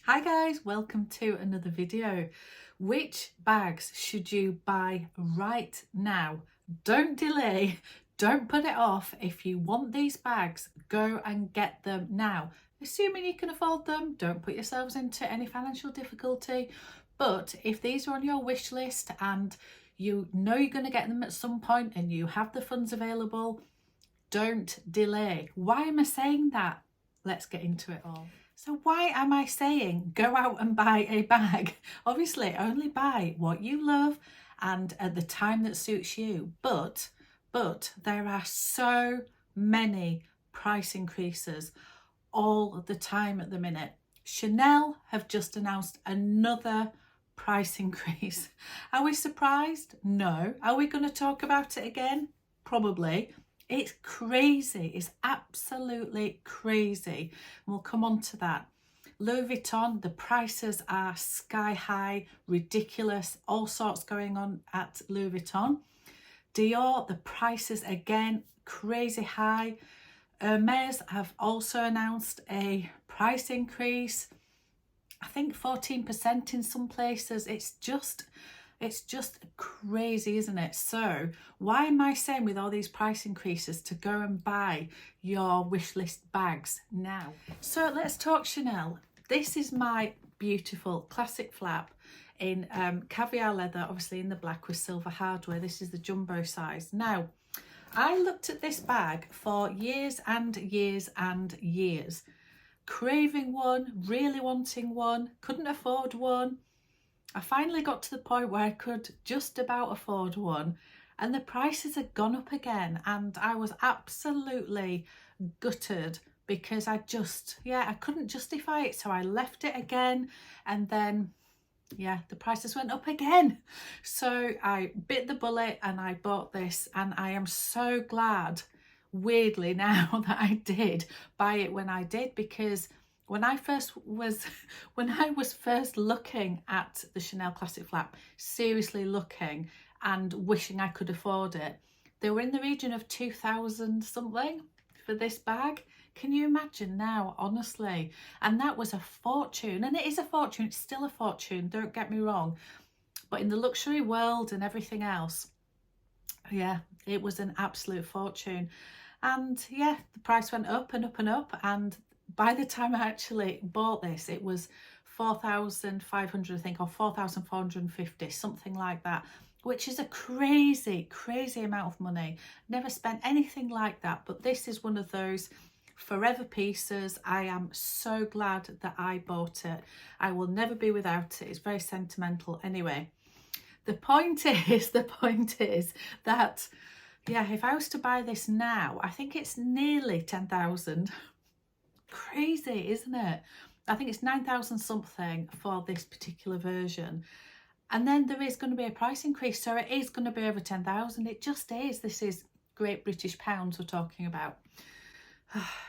Hi guys, welcome to another video. Which bags should you buy right now? Don't delay, don't put it off. If you want these bags, go and get them now. Assuming you can afford them, don't put yourselves into any financial difficulty. But if these are on your wish list and you know you're going to get them at some point and you have the funds available, don't delay. Why am I saying that? Let's get into it all. So why am I saying go out and buy a bag? Obviously, only buy what you love and at the time that suits you. But there are so many price increases all the time at the minute. Chanel have just announced another price increase. Are we surprised? No. Are we going to talk about it again? Probably. It's crazy. It's absolutely crazy. We'll come on to that. Louis Vuitton, the prices are sky high, ridiculous, all sorts going on at Louis Vuitton. Dior, the prices again, crazy high. Hermes have also announced a price increase. I think 14% in some places. It's just crazy, isn't it? So why am I saying with all these price increases to go and buy your wish list bags now? So let's talk Chanel. This is my beautiful classic flap in caviar leather, obviously in the black with silver hardware. This is the jumbo size. Now, I looked at this bag for years and years and years, craving one, really wanting one, couldn't afford one. I finally got to the point where I could just about afford one, and the prices had gone up again, and I was absolutely gutted because I couldn't justify it, so I left it again, and then the prices went up again. So I bit the bullet and I bought this, and I am so glad, weirdly now, that I did buy it when I did, because when I was first looking at the Chanel Classic Flap, seriously looking and wishing I could afford it, they were in the region of 2,000 something for this bag. Can you imagine now, honestly? And that was a fortune, and it is a fortune, it's still a fortune, don't get me wrong. But in the luxury world and everything else, it was an absolute fortune. And the price went up and up and up, and by the time I actually bought this, it was 4,500, I think, or 4,450, something like that, which is a crazy amount of money. Never spent anything like that, but this is one of those forever pieces. I am so glad that I bought it. I will never be without it. It's very sentimental. Anyway, the point is that if I was to buy this now, I think it's nearly 10,000. Crazy, isn't it? I think it's 9,000 something for this particular version, and then there is going to be a price increase, so it is going to be over 10,000. It just is. This is Great British pounds we're talking about.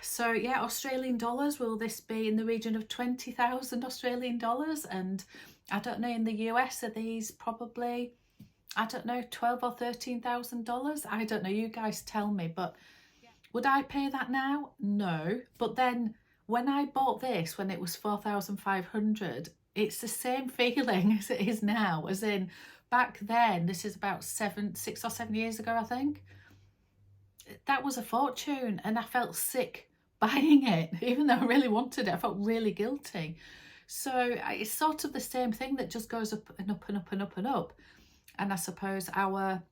So Australian dollars, will this be in the region of 20,000 Australian dollars? And I don't know, in the US are these probably, I don't know, 12 or 13,000 dollars. I don't know, you guys tell me. But would I pay that now? No. But then when I bought this, when it was 4,500, it's the same feeling as it is now. As in, back then, this is about 6 or 7 years ago, I think. That was a fortune, and I felt sick buying it. Even though I really wanted it, I felt really guilty. So it's sort of the same thing that just goes up and up and up and up and up. And I suppose our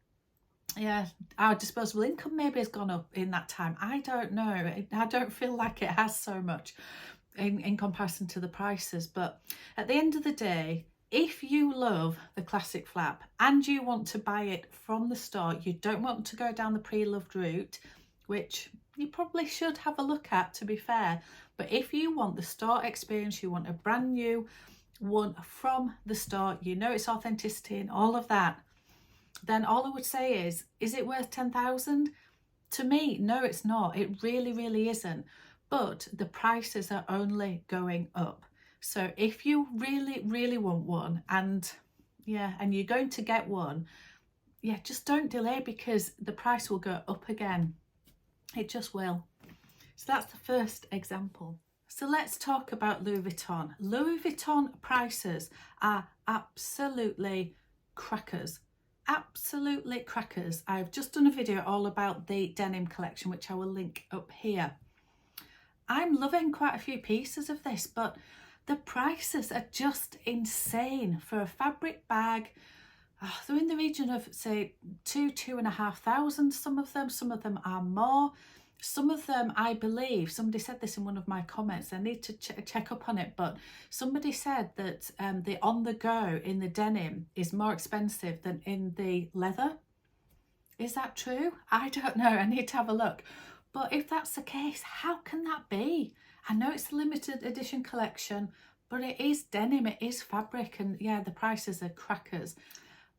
disposable income maybe has gone up in that time. I don't know. I don't feel like it has so much in comparison to the prices. But at the end of the day, if you love the classic flap and you want to buy it from the store, you don't want to go down the pre-loved route, which you probably should have a look at, to be fair. But if you want the store experience, you want a brand new one from the store, you know its authenticity and all of that, then all I would say is it worth 10,000? To me, no, it's not. It really isn't. But the prices are only going up. So if you really want one, and you're going to get one, just don't delay, because the price will go up again. It just will. So that's the first example. So let's talk about Louis Vuitton. Louis Vuitton prices are absolutely crackers. Absolutely crackers. I've just done a video all about the denim collection, which I will link up here. I'm loving quite a few pieces of this, but the prices are just insane for a fabric bag. Oh, they're in the region of, say, £2,500, some of them are more. Some of them, I believe, somebody said this in one of my comments, I need to check up on it, but somebody said that the on the go in the denim is more expensive than in the leather. Is that true? I don't know, I need to have a look. But if that's the case, how can that be? I know it's a limited edition collection, but it is denim, it is fabric, and yeah, the prices are crackers.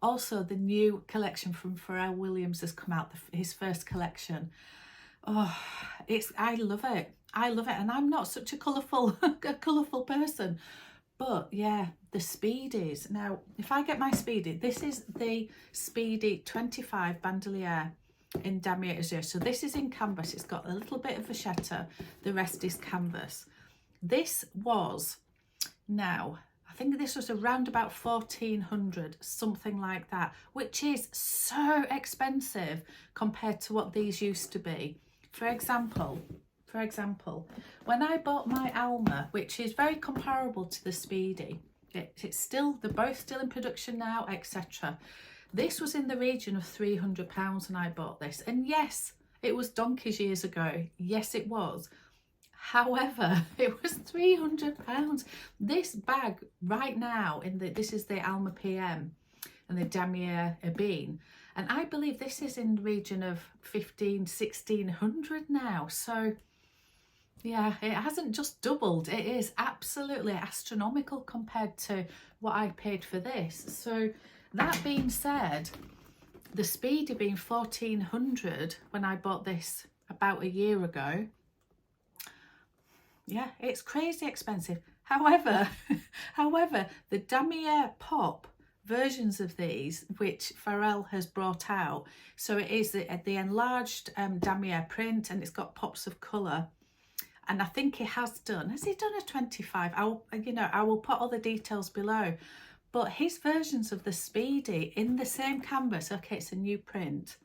Also, the new collection from Pharrell Williams has come out, his first collection. Oh, I love it. I love it, and I'm not such a colourful person. But yeah, the Speedies. Now, if I get my Speedy, this is the Speedy 25 bandolier in damier azure. So this is in canvas. It's got a little bit of vachetta. The rest is canvas. This was, now, I think this was around about 1,400, something like that, which is so expensive compared to what these used to be. For example, when I bought my Alma, which is very comparable to the Speedy, they're both still in production now, etc. This was in the region of £300 when I bought this. And yes, it was donkeys years ago. Yes, it was. However, it was £300. This bag right now, this is the Alma PM and the damier ebene. And I believe this is in the region of 1,600 now. So yeah, it hasn't just doubled. It is absolutely astronomical compared to what I paid for this. So that being said, the Speedy being 1,400 when I bought this about a year ago, yeah, it's crazy expensive. However, the damier pop versions of these, which Pharrell has brought out, so it is the enlarged damier print, and it's got pops of colour. And I think has he done a 25? I will put all the details below. But his versions of the Speedy in the same canvas, okay, it's a new print,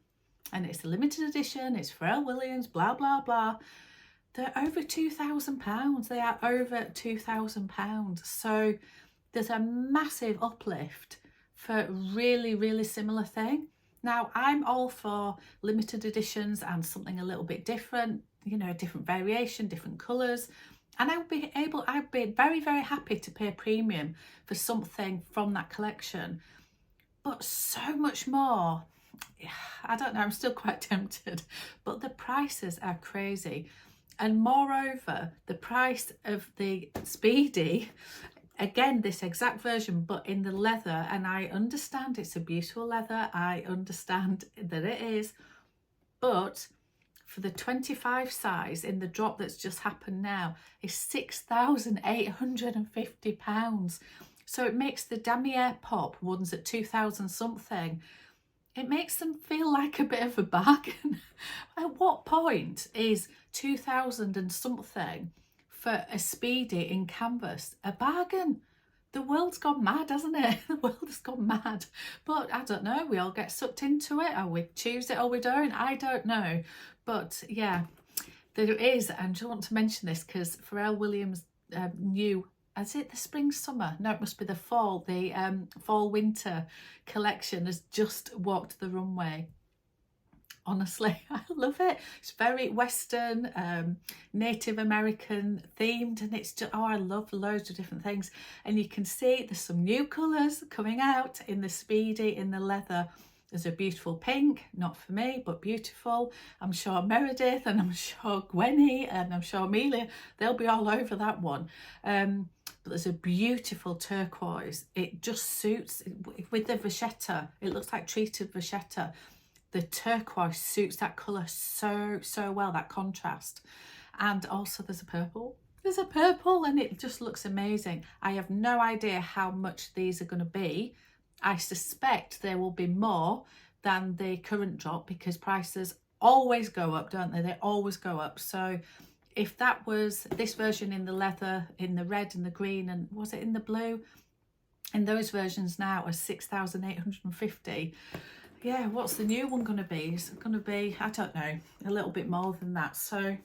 and it's a limited edition, it's Pharrell Williams, blah, blah, blah. They're over £2,000. They are over £2,000. So there's a massive uplift for a really, really similar thing. Now, I'm all for limited editions and something a little bit different, you know, different variation, different colours. And I'd be very, very happy to pay a premium for something from that collection. But so much more, I don't know, I'm still quite tempted. But the prices are crazy. And moreover, the price of the Speedy, again, this exact version, but in the leather, and I understand it's a beautiful leather, I understand that it is, but for the 25 size in the drop that's just happened now is £6,850. So it makes the damier pop ones at 2,000 something. It makes them feel like a bit of a bargain. At what point is 2,000 and something for a Speedy in canvas a bargain? The world's gone mad, hasn't it? The world has gone mad. But I don't know, we all get sucked into it, or we choose it or we don't, I don't know. But yeah, there is, and I just want to mention this because Pharrell Williams' new, is it the spring summer? No, it must be the fall. The fall winter collection has just walked the runway. Honestly, I love it. It's very Western, Native American themed, and it's just, oh, I love loads of different things. And you can see there's some new colours coming out in the Speedy, in the leather. There's a beautiful pink, not for me, but beautiful. I'm sure Meredith, and I'm sure Gwenny, and I'm sure Amelia, they'll be all over that one. But there's a beautiful turquoise. It just suits with the vachetta. It looks like treated vachetta. The turquoise suits that colour so well, that contrast. And also there's a purple. There's a purple, and it just looks amazing. I have no idea how much these are going to be. I suspect there will be more than the current drop because prices always go up, don't they? They always go up. So if that was this version in the leather, in the red and the green, and was it in the blue? And those versions now are 6,850. Yeah, what's the new one going to be? Is it going to be, I don't know, a little bit more than that. So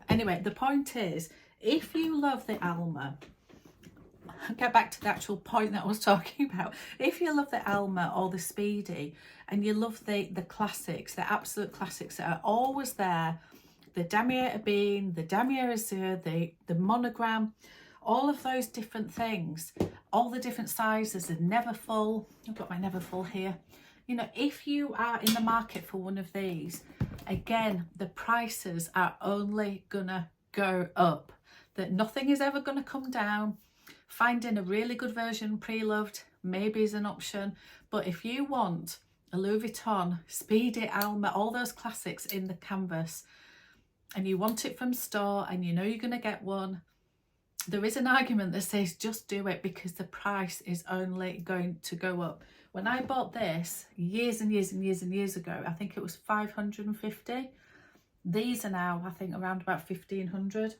anyway, the point is, if you love the Alma, get back to the actual point that I was talking about. If you love the Alma or the Speedy, and you love the classics, the absolute classics that are always there, the Damier Ebene, the Damier Azur, the monogram, all of those different things, all the different sizes, the Neverfull. I've got my Neverfull here. You know, if you are in the market for one of these, again, the prices are only gonna go up. That nothing is ever gonna come down. Finding a really good version pre-loved maybe is an option, but if you want a Louis Vuitton, Speedy, Alma, all those classics in the canvas, and you want it from store and you know you're gonna get one, there is an argument that says just do it, because the price is only going to go up. When I bought this years and years and years and years ago, I think it was 550. These are now, I think, around about 1,500,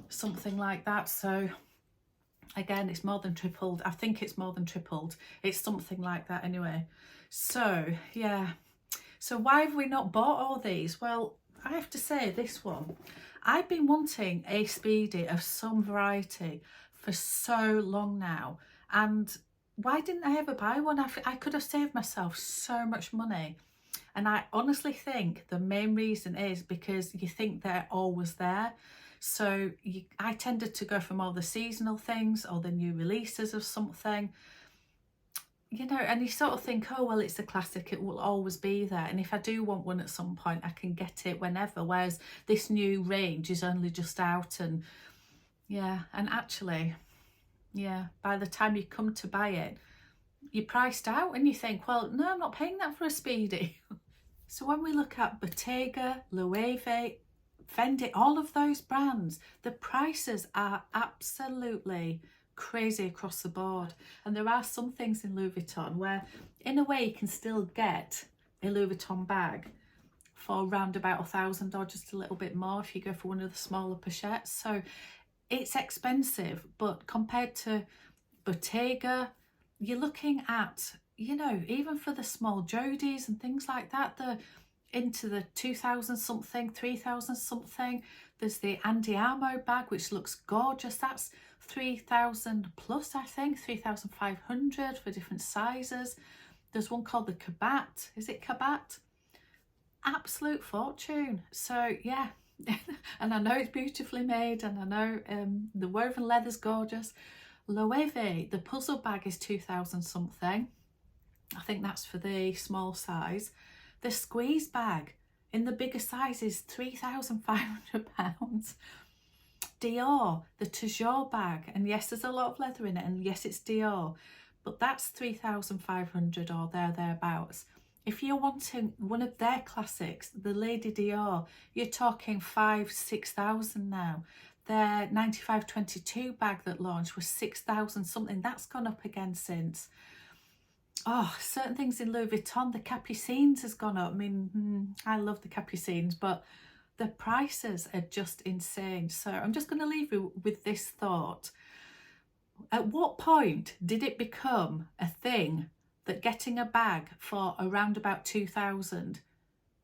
something like that. So again, it's more than tripled. I think it's more than tripled. It's something like that anyway. So yeah, so why have we not bought all these? Well, I have to say, this one, I've been wanting a Speedy of some variety for so long now, and why didn't I ever buy one? I could have saved myself so much money. And I honestly think the main reason is because you think they're always there. So I tended to go for more the seasonal things or the new releases of something, you know, and you sort of think, oh, well, it's a classic, it will always be there. And if I do want one at some point, I can get it whenever. Whereas this new range is only just out, and yeah, and actually, yeah, by the time you come to buy it, you're priced out and you think, well, no, I'm not paying that for a Speedy. So when we look at Bottega, Loewe, Fendi, all of those brands, the prices are absolutely crazy across the board. And there are some things in Louis Vuitton where in a way you can still get a Louis Vuitton bag for around about $1,000 or just a little bit more if you go for one of the smaller pochettes. So it's expensive, but compared to Bottega, you're looking at, you know, even for the small Jodies and things like that, the into the 2,000 something, 3,000 something. There's the Andiamo bag, which looks gorgeous. That's 3,000 plus, I think, 3,500 for different sizes. There's one called the Kabat. Is it Kabat? Absolute fortune. So yeah, and I know it's beautifully made, and I know the woven leather's gorgeous. Loewe, the puzzle bag is 2,000 something. I think that's for the small size. The squeeze bag in the bigger size is £3,500. Dior, the Toujours bag, and yes, there's a lot of leather in it, and yes, it's Dior, but that's 3,500 or thereabouts. If you're wanting one of their classics, the Lady Dior, you're talking 5,000–6,000 now. Their 9522 bag that launched was 6,000 something. That's gone up again since. Oh, certain things in Louis Vuitton, the Capucines has gone up. I mean, I love the Capucines, but the prices are just insane. So I'm just going to leave you with this thought. At what point did it become a thing that getting a bag for around about 2,000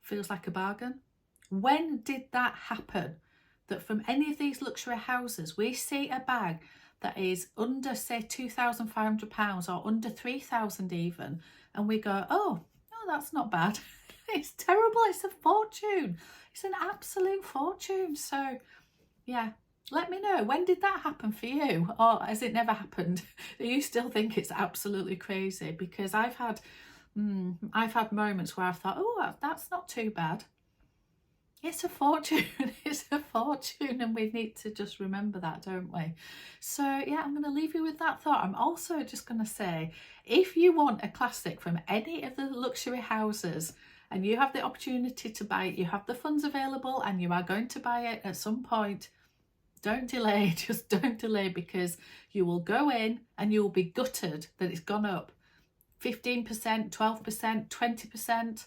feels like a bargain? When did that happen? That from any of these luxury houses, we see a bag that is under, say, £2,500 or under 3,000 even, and we go, oh, that's not bad. It's terrible. It's a fortune. It's an absolute fortune. So yeah, let me know, when did that happen for you, or has it never happened? Do you still think it's absolutely crazy? Because I've had moments where I've thought, oh, that's not too bad. It's a fortune. It's a fortune, and we need to just remember that, don't we? So yeah, I'm going to leave you with that thought. I'm also just going to say, if you want a classic from any of the luxury houses and you have the opportunity to buy it, you have the funds available and you are going to buy it at some point, don't delay. Just don't delay, because you will go in and you will be gutted that it's gone up 15%, 12%, 20%.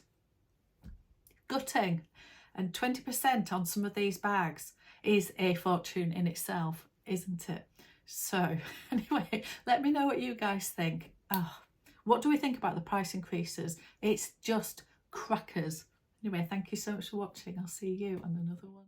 Gutting. And 20% on some of these bags. is a fortune in itself, isn't it? So anyway, let me know what you guys think. Oh, what do we think about the price increases? It's just crackers. Anyway, thank you so much for watching. I'll see you on another one.